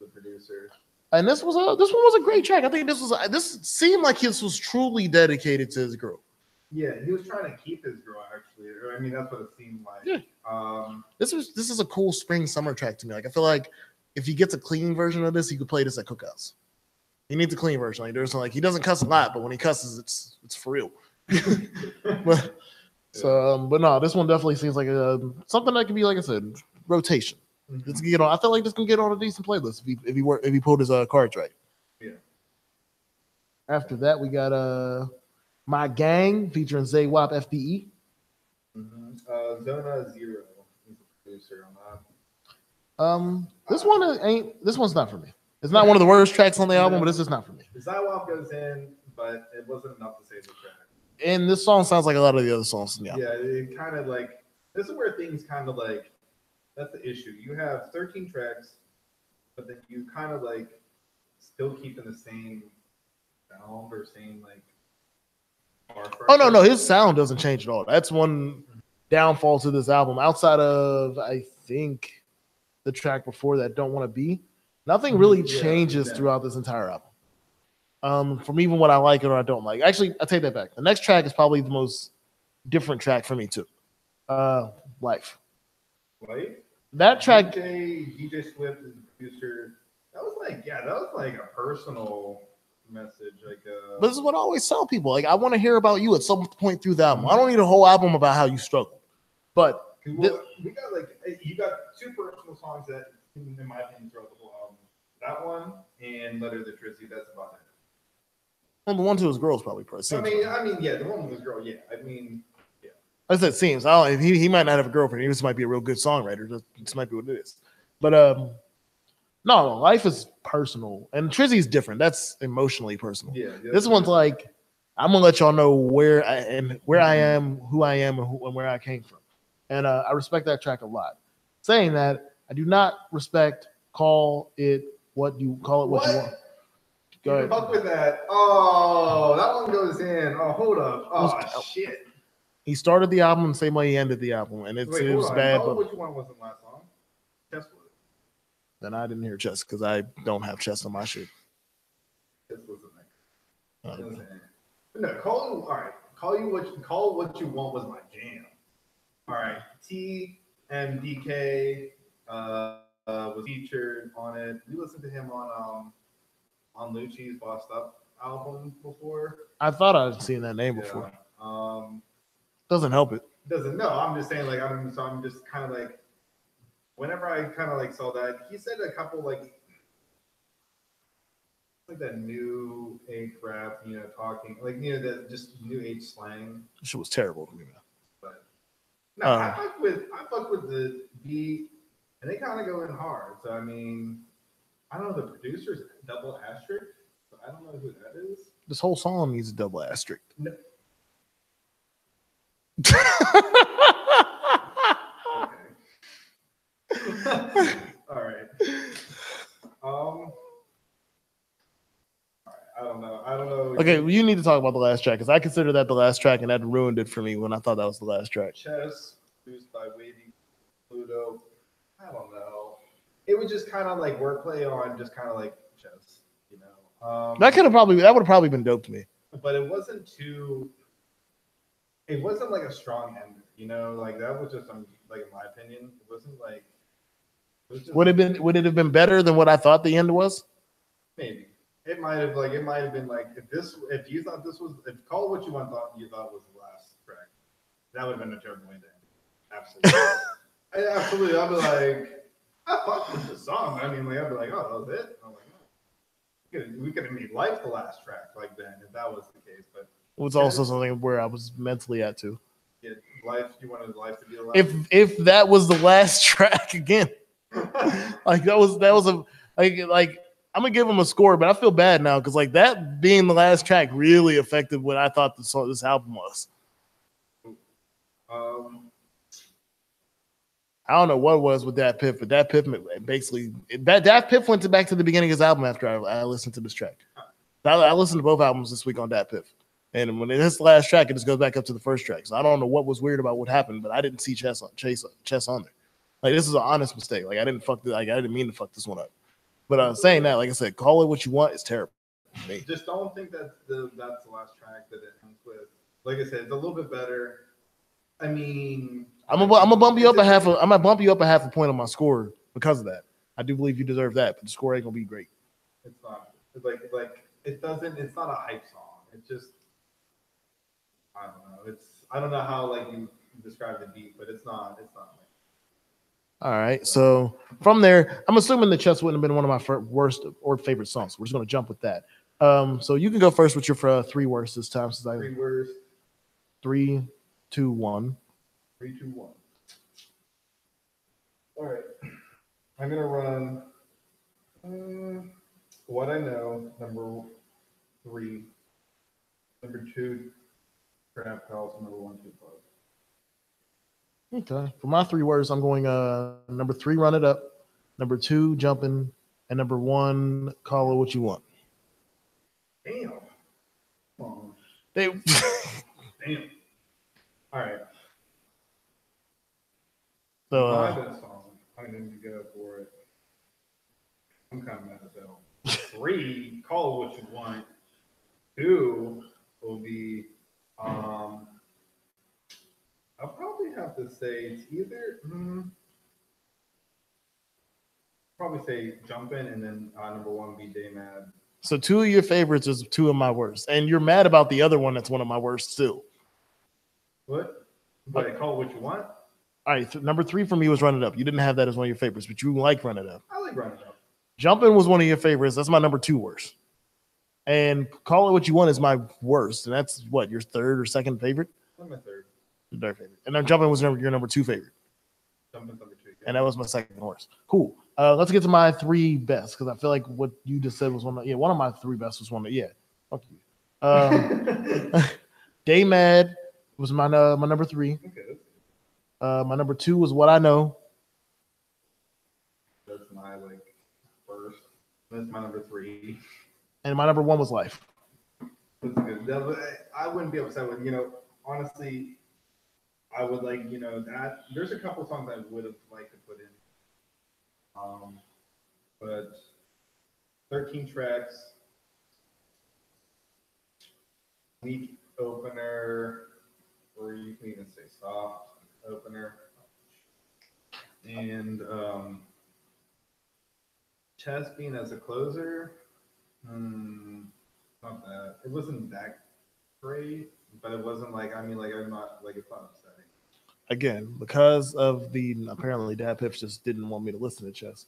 the producer. And this one was a great track. I think this seemed like this was truly dedicated to his girl. Yeah, he was trying to keep his girl actually. I mean, that's what it seemed like. Yeah. This is a cool spring summer track to me. Like I feel like if he gets a clean version of this, he could play this at cookouts. He needs a clean version. Like there's like he doesn't cuss a lot, but when he cusses, it's for real. but no, this one definitely seems like something that could be, like I said, rotation. Mm-hmm. This can get on. I feel like this can get on a decent playlist if he pulled his cards right. Yeah. After that, we got My Gang featuring Zay Wap FBE. Mm-hmm. Zona Zero is the producer on that. This one's not for me. It's not one of the worst tracks on the album, but it's just not for me. Zay Wap goes in, but it wasn't enough to save the track. And this song sounds like a lot of the other songs in the album. Yeah, it kind of like this is where things kind of like. That's the issue. You have 13 tracks, but then you kind of like still keeping the same sound or same like. Oh no, his sound doesn't change at all. That's one downfall to this album. Outside of I think the track before that, "Don't Want to Be," nothing really changes throughout this entire album. From even what I like or I don't like. Actually, I take that back. The next track is probably the most different track for me too. Life. Right? That track. DJ Swift is the producer. That was like a personal message. But this is what I always tell people. Like, I want to hear about you at some point through the album. I don't need a whole album about how you struggle. But we got you got two personal songs that, in my opinion, throughout the whole album. That one and "Letter to Trizzy." That's about it. Well, the one to his girl's probably pretty. I mean, yeah, the one with his girl. Yeah, I mean. I said seems. He might not have a girlfriend. He just might be a real good songwriter. This might be what it is. But no, Life is personal, and Trizzy's different. That's emotionally personal. Yeah. This one's like, I'm gonna let y'all know where I am, who I am, and where I came from. And I respect that track a lot. Saying that, I do not respect call it what you want. Go ahead. Fuck with that. Oh, that one goes in. Oh, hold up. Oh, shit. He started the album the same way he ended the album, and it was bad. But which one was the last song? Chess was it. Then I didn't hear Chess because I don't have Chess on my shit. Chess was the No, call what you want was my jam. All right, TMDK was featured on it. We listened to him on Lucci's Bossed Up album before. I thought I'd seen that name before. Doesn't help it. No, I'm just saying, like, I'm just kind of like, whenever I kind of like saw that, he said a couple like that new age rap, talking like that just new age slang. This shit was terrible to me, man. But no, I fuck with the beat, and they kind of go in hard. So I mean, I don't know, the producer's double asterisk. So I don't know who that is. This whole song needs a double asterisk. No. All right. I don't know. Okay, well, you need to talk about the last track because I consider that the last track, and that ruined it for me when I thought that was the last track. Chess, produced by Wavy Pluto. I don't know. It was just kind of like wordplay on just kind of like chess, that would have probably been dope to me. But it wasn't too. It wasn't like a strong end, like that was just like, in my opinion, it wasn't like. Would it have been better than what I thought the end was? Maybe it might have been like if you thought this was Call What You Want you thought was the last track, that would have been a terrible way to end. Absolutely, absolutely. I'd be like, I fucked with the song. I mean, like I'd be like, oh, that was it. I'm like, We could have made Life the last track like then if that was the case. But It was also something where I was mentally at too. yeah, Life. You wanted Life to be the last. If that was the last track again, like that was a like I'm gonna give him a score, but I feel bad now because like that being the last track really affected what I thought this album was. I don't know what it was with that Piff, but that Piff basically that Piff went back to the beginning of his album after I listened to this track. I listened to both albums this week on that Piff, and when it hits the last track, it just goes back up to the first track. So I don't know what was weird about what happened, but I didn't see Chess on there. Like this is an honest mistake. Like I didn't mean to fuck this one up. But saying that, like I said, call it what you want is terrible. Just don't think that's the last track that it ends with. Like I said, it's a little bit better. I mean, I'm gonna bump you up a half. I'm gonna bump you up a half a point on my score because of that. I do believe you deserve that, but the score ain't gonna be great. It's not. It's like it doesn't. It's not a hype song. It's just. I don't know. I don't know how like you describe the beat, but it's not. It's not. All right. So from there, I'm assuming the Chess wouldn't have been one of my worst or favorite songs. We're just gonna jump with that. So you can go first with your three worst this time. Since three worst. 3, 2, 1. 3, 2, 1. All right. I'm gonna run What I Know, number 3. Number 2, Trap House, number 1, 2, 5. Okay. For my 3 words, I'm going number 3, Run It Up, number 2, Jumpin', and number 1, Call It What You Want. Damn. Oh. Damn. All right. So, my best song, I'm going to go for it. I'm kind of mad as hell. 3, Call It What You Want. 2 will be, I'll probably have to say it's either, probably say Jumpin', and then number 1 be Day Mad. So 2 of your favorites is 2 of my worst, and you're mad about the other one that's one of my worst still. What? But Call It What You Want? All right, number 3 for me was Run It Up. You didn't have that as one of your favorites, but you like Run It Up. I like Run It Up. Jumpin' was one of your favorites. That's my number 2 worst. And Call It What You Want is my worst, and that's what, your third or second favorite? That's my third. Your third favorite. And then Jumpin' was your number 2 favorite. Jumpin's number 2. Yeah. And that was my second worst. Cool. Let's get to my 3 best, because I feel like what you just said was one of my 3 best was one of, fuck you. Day Mad was my number 3. Okay. My number 2 was What I Know. That's my first. That's my number 3. And my number 1 was Life. That's good. I wouldn't be upset with, honestly, I would that. There's a couple songs I would have liked to put in. But 13 tracks, weak opener, or you can even say soft opener, and Chess being as a closer, not that it wasn't that great, but it wasn't I'm not it's not upsetting. Again, because of apparently Dad Pips just didn't want me to listen to Chess.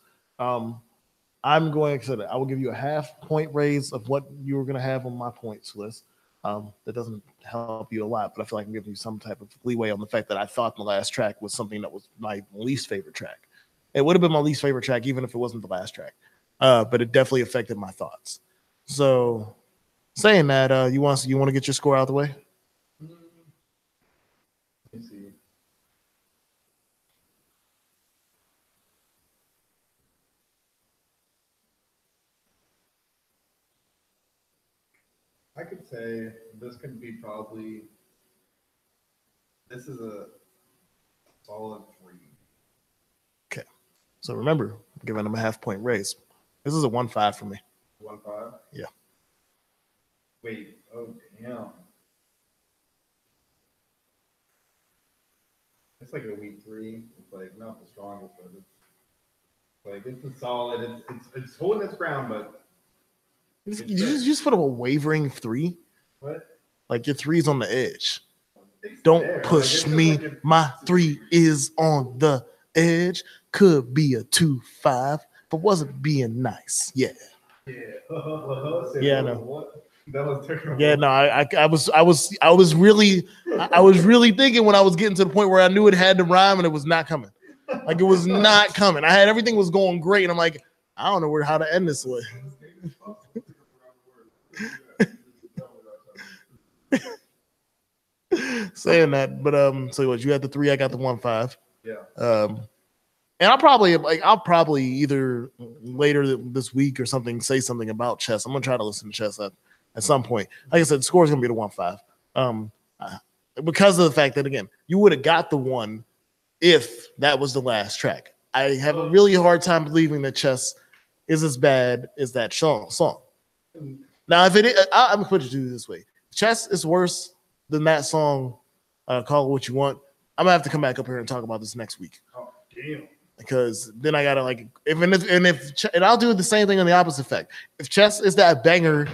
I'm going to say I will give you a half point raise of what you were going to have on my points list. That doesn't help you a lot, but I feel like I'm giving you some type of leeway on the fact that I thought the last track was something that was my least favorite track. It would have been my least favorite track even if it wasn't the last track, but it definitely affected my thoughts. So, saying that, you want to get your score out of the way? Let me see. I could say this could be this is a solid 3. Okay. So remember, I'm giving them a half point raise. This is a 1-5 for me. 1-5? Yeah. Wait. Oh, damn. It's like a weak 3. It's not the strongest, but it's a solid. It's holding its ground, but. You just put up a wavering 3. What? Like your 3's on the edge. Don't push me. My 3 is on the edge. Could be a 2-5, but wasn't being nice. Yeah. Yeah, I know. What? That was terrible. Yeah, no, I was really thinking when I was getting to the point where I knew it had to rhyme and it was not coming. Like it was not coming. I had everything was going great, and I'm like, I don't know how to end this way. Saying that, but so what? You had the 3, I got the 1.5. Yeah. And I'll probably either later this week or something say something about chess. I'm gonna try to listen to chess at some point. Like I said, the score is gonna be the 1.5. Because of the fact that again, you would have got the 1 if that was the last track. I have a really hard time believing that chess is as bad as that song. Now, if it is, I'm gonna put it to you this way: chess is worse than that song. Call it what you want. I'm gonna have to come back up here and talk about this next week. Oh, damn. Because then I gotta like and I'll do the same thing on the opposite effect. If chess is that banger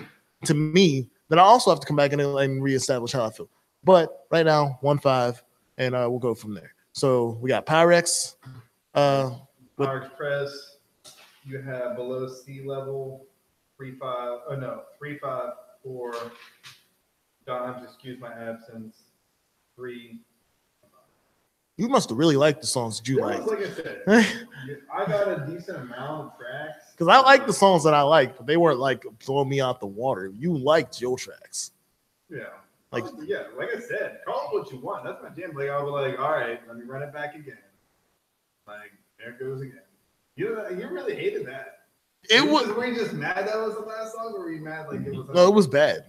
to me, then I also have to come back and reestablish how I feel. But right now, 1.5, and we'll go from there. So we got Pyrex. Pyrex Press. You have Below Sea Level 3.5. Oh no, 3.5 for Don. Excuse my absence. 3. You must have really liked the songs that you liked. Like I said, I got a decent amount of tracks. Because I like the songs that I liked, but they weren't like throwing me out the water. You liked your tracks. Yeah. Like I said, call it what you want. That's my jam. Like I was like, all right, let me run it back again. Like there it goes again. You really hated that. Were you just mad that was the last song, or were you mad like it was? No, it was bad.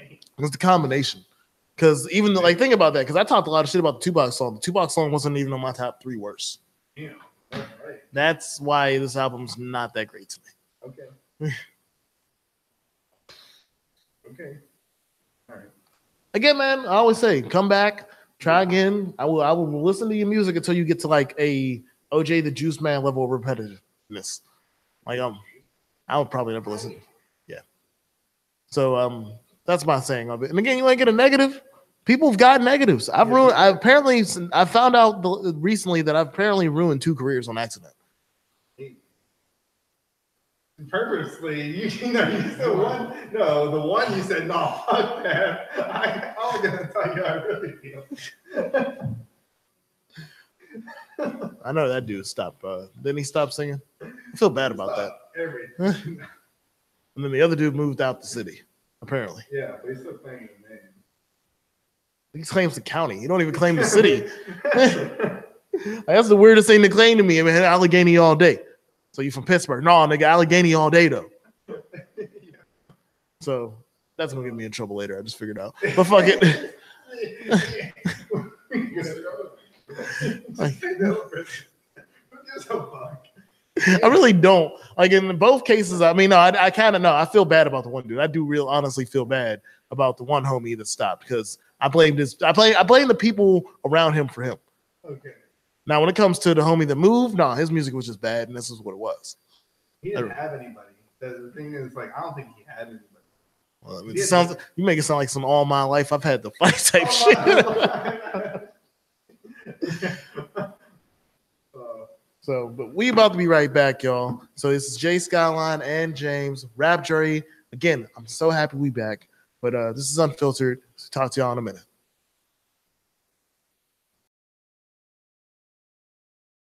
It was the combination. Because even like think about that, because I talked a lot of shit about the Tupac song. The Tupac song wasn't even on my top 3 worst. Yeah, that's right. That's why this album's not that great to me. Okay. Okay. All right. Again, man, I always say, come back, try again. I will listen to your music until you get to like a OJ the Juice Man level of repetitiveness. Like I would probably never listen. Yeah. So that's my saying of it. And again, you want to get a negative? People have got negatives. I found out recently that I've apparently ruined 2 careers on accident. Purposely, you said one. No, the one you said no. Fuck that. I was gonna tell you how I really feel. I know that dude stopped. Didn't he stop singing? I feel bad about that. Everything. And then the other dude moved out the city, apparently. Yeah, but he's still claiming the name. He claims the county. He don't even claim the city. That's the weirdest thing to claim to me. I mean, Allegheny all day. So you from Pittsburgh? No, nigga, Allegheny all day though. Yeah. So that's gonna get me in trouble later. I just figured out. But fuck it. I really don't. Like in both cases, I mean, no, I kind of know. I feel bad about the one dude. I do honestly feel bad about the one homie that stopped because I blame the people around him for him. Okay. Now, when it comes to the homie that moved, no, his music was just bad, and this is what it was. He didn't have anybody. The thing is, like, I don't think he had anybody. Well, I mean, you make it sound like some all my life I've had to fight type shit. So, but we about to be right back, y'all. So this is Jay Skyline and James Rap Jury. Again, I'm so happy we back. But this is Unfiltered. So talk to y'all in a minute.